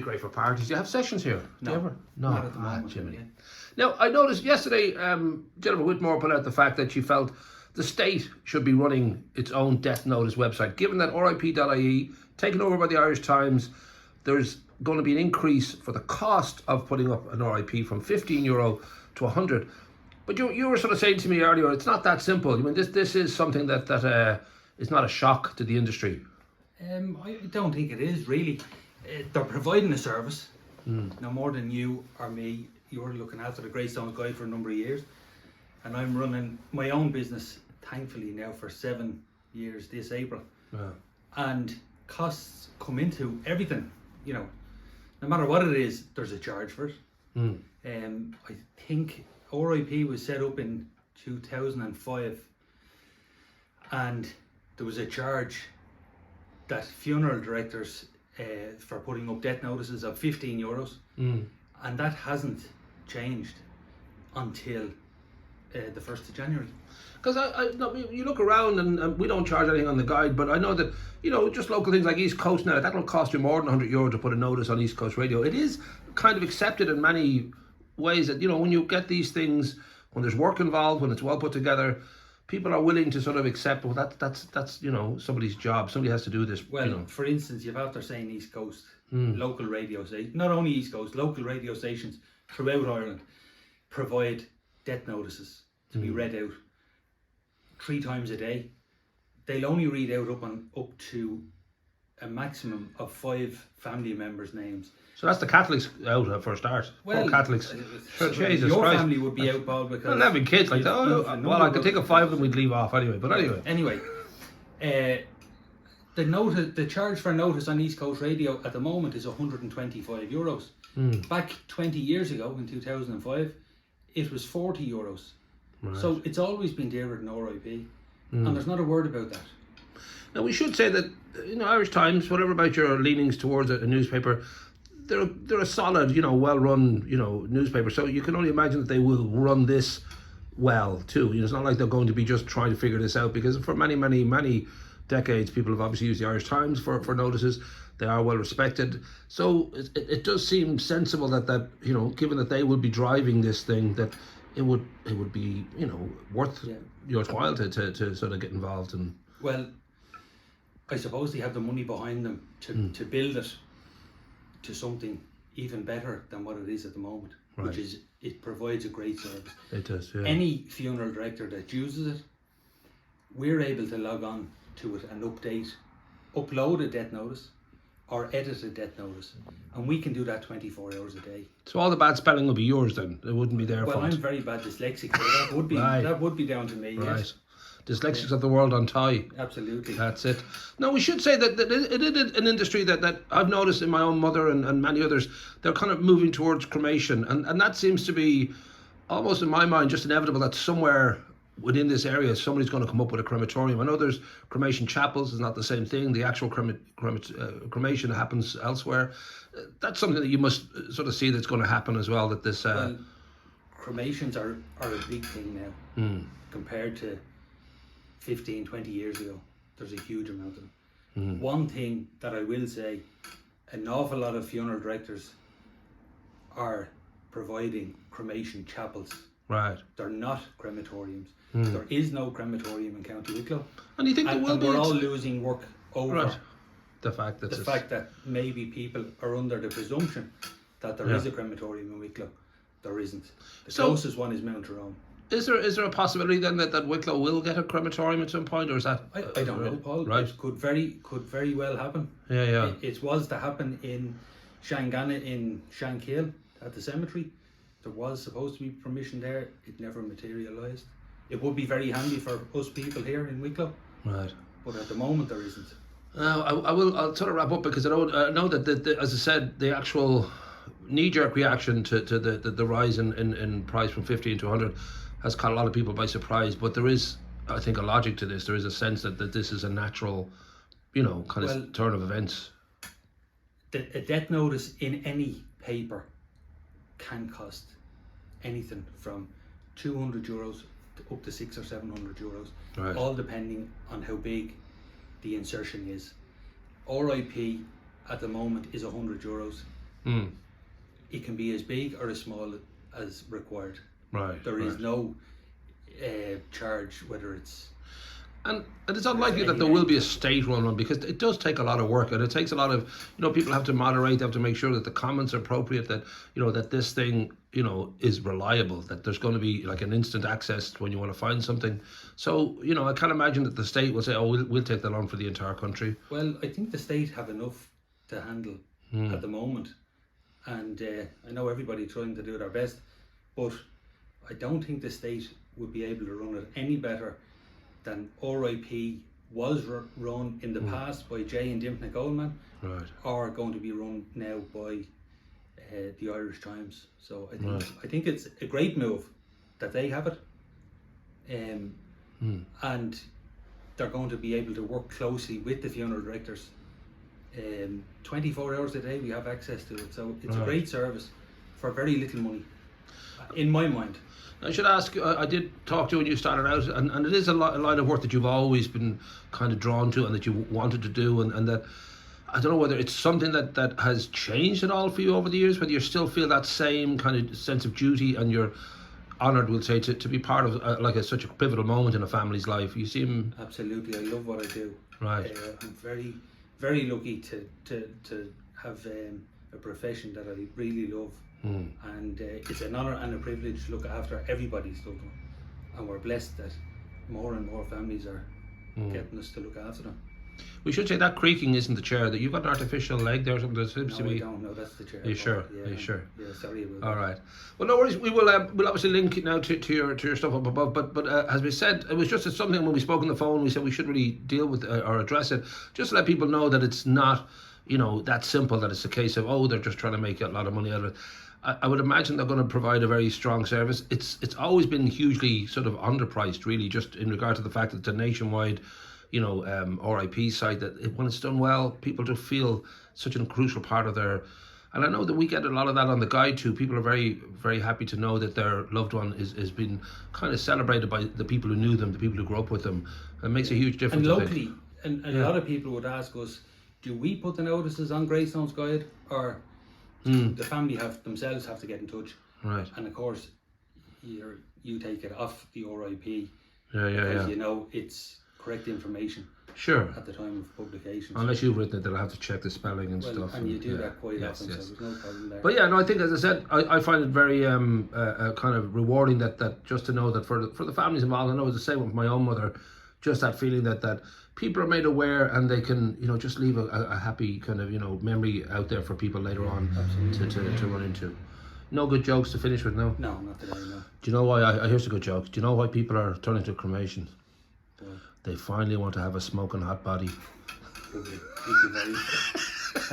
Great for parties. Do you have sessions here? No, do you ever? No, not at the moment. Jiminy. Yeah. Now, I noticed yesterday, Jennifer Whitmore put out the fact that she felt the state should be running its own death notice website. Given that RIP.ie, taken over by the Irish Times, there's going to be an increase for the cost of putting up an RIP from €15 to 100. But you were sort of saying to me earlier, it's not that simple. I mean, this is something that is not a shock to the industry. I don't think it is really. They're providing a service. No more than you or me. You were looking after the Greystones Guide for a number of years, and I'm running my own business, thankfully now for 7 years this April. Yeah. And costs come into everything. You know, no matter what it is, there's a charge for it. I think RIP was set up in 2005, and there was a charge that funeral directors for putting up death notices of €15, and that hasn't changed until the 1st of January. Because you look around and we don't charge anything on the guide, but I know that, you know, just local things like East Coast now, that'll cost you more than €100 to put a notice on East Coast Radio. It is kind of accepted in many ways that, you know, when you get these things, when there's work involved, when it's well put together, people are willing to sort of accept, well, that's you know, somebody's job. Somebody has to do this. Well, you know. For instance, you've after saying East Coast, local radio stations, not only East Coast, local radio stations throughout Ireland provide death notices to be read out 3 times a day. They'll only read out up to a maximum of 5 family members' names. So that's the Catholics out for a start. Well, Catholics. Jesus your Christ. family would be out, Paul, because Well, having kids like that. Well, I could think of 5 of them we'd leave off anyway. But anyway. The charge for notice on East Coast Radio at the moment is €125. Back 20 years ago, in 2005, it was €40. Right. So it's always been dearer than RIP, and there's not a word about that. Now we should say that, you know, Irish Times, whatever about your leanings towards a newspaper, they're a solid, you know, well-run, you know, newspaper. So you can only imagine that they will run this well too. You know, it's not like they're going to be just trying to figure this out, because for many decades, people have obviously used the Irish Times for notices. They are well respected. So it does seem sensible that you know, given that they would be driving this thing, that it would be, you know, worth your while to sort of get involved in. Well, I suppose they have the money behind them to build it to something even better than what it is at the moment, which is it provides a great service. It does, yeah. Any funeral director that uses it, we're able to log on to it and upload a death notice or edit a death notice, and we can do that 24 hours a day. So all the bad spelling will be yours then? It wouldn't be their fault? Well, I'm very bad dyslexic, so that would be down to me. Right. Yes. Dyslexics of the world on tie. Absolutely. That's it. Now, we should say that it is an industry that I've noticed in my own mother and many others, they're kind of moving towards cremation. And that seems to be almost, in my mind, just inevitable that somewhere within this area, somebody's going to come up with a crematorium. I know there's cremation chapels, is not the same thing. The actual cremation happens elsewhere. That's something that you must sort of see that's going to happen as well. That this well, cremations are a big thing now compared to 15, 20 years ago. There's a huge amount of them. One thing that I will say, an awful lot of funeral directors are providing cremation chapels. Right. They're not crematoriums. There is no crematorium in County Wicklow. And you think there will be? We're all losing work over the fact that maybe people are under the presumption that there is a crematorium in Wicklow. There isn't. The closest one is Mount Tyrone. Is there a possibility then that Wicklow will get a crematorium at some point, or is that? I don't know, Paul. Right. It could very well happen. Yeah. It was to happen in Shangana in Shankill at the cemetery. There was supposed to be permission there. It never materialised. It would be very handy for us people here in Wicklow. Right. But at the moment there isn't. I'll sort of wrap up, because I know that as I said, the actual knee-jerk reaction to the rise in price from 15 to 100 has caught a lot of people by surprise. But there is, I think, a logic to this. There is a sense that this is a natural, you know, kind of turn of events. A death notice in any paper can cost anything from €200 to up to €600 or €700, all depending on how big the insertion is. RIP at the moment is €100. It can be as big or as small as required. Right. There is no charge, whether it's... And it's unlikely that there will be a state-run one, because it does take a lot of work, and it takes a lot of, people have to moderate, they have to make sure that the comments are appropriate, that, that this thing, is reliable, that there's going to be like an instant access when you want to find something. So, I can't imagine that the state will say, oh, we'll take that on for the entire country. Well, I think the state have enough to handle at the moment. And I know everybody trying to do their best, but I don't think the state would be able to run it any better than RIP was run in the past by Jay and Dimna Goldman, right, or going to be run now by the Irish Times. So I think it's a great move that they have it, and they're going to be able to work closely with the funeral directors. 24 hours a day we have access to it, so it's a great service for very little money, in my mind. I should ask, I did talk to you when you started out, and it is a line of work that you've always been kind of drawn to and that you wanted to do, and that, I don't know whether it's something that has changed at all for you over the years, whether you still feel that same kind of sense of duty, and you're honoured, we'll say, to be part of such a pivotal moment in a family's life. You seem... Absolutely, I love what I do. Right. I'm very, very lucky to have a profession that I really love. And it's an honour and a privilege to look after everybody's loved one, and we're blessed that more and more families are getting us to look after them. We should say that creaking isn't the chair, that you've got an artificial leg there or something. That seems to be... I don't know, that's the chair. Are you sure? Yeah, Are you sure? Yeah, sorry about that. All right. Well, no worries. We will we'll obviously link it now to your stuff up above. But as we said, it was just something when we spoke on the phone. We said we should really deal with or address it, just to let people know that it's not, that simple. That it's a case of, oh, they're just trying to make a lot of money out of it. I would imagine they're going to provide a very strong service. It's always been hugely sort of underpriced, really, just in regard to the fact that it's a nationwide, RIP site, that when it's done well, people do feel such a crucial part of their... And I know that we get a lot of that on the guide too. People are very, very happy to know that their loved one is been kind of celebrated by the people who knew them, the people who grew up with them. It makes a huge difference. And locally, and a lot of people would ask us, do we put the notices on Greystone's guide, or... The family themselves have to get in touch, right? And of course, you take it off the RIP, because it's correct information. Sure. At the time of publication. Unless you've written it, they'll have to check the spelling and stuff. And you do that quite often, so there's no problem there. But yeah, no, I think, as I said, I find it very kind of rewarding that just to know that for the families involved. I know it's the same with my own mother. Just that feeling that people are made aware, and they can, just leave a happy kind of, memory out there for people later on to run into. No good jokes to finish with, no? No, not today, no. Do you know why? Here's a good joke. Do you know why people are turning to cremation? They finally want to have a smoking hot body. Thank you very much. Thanks.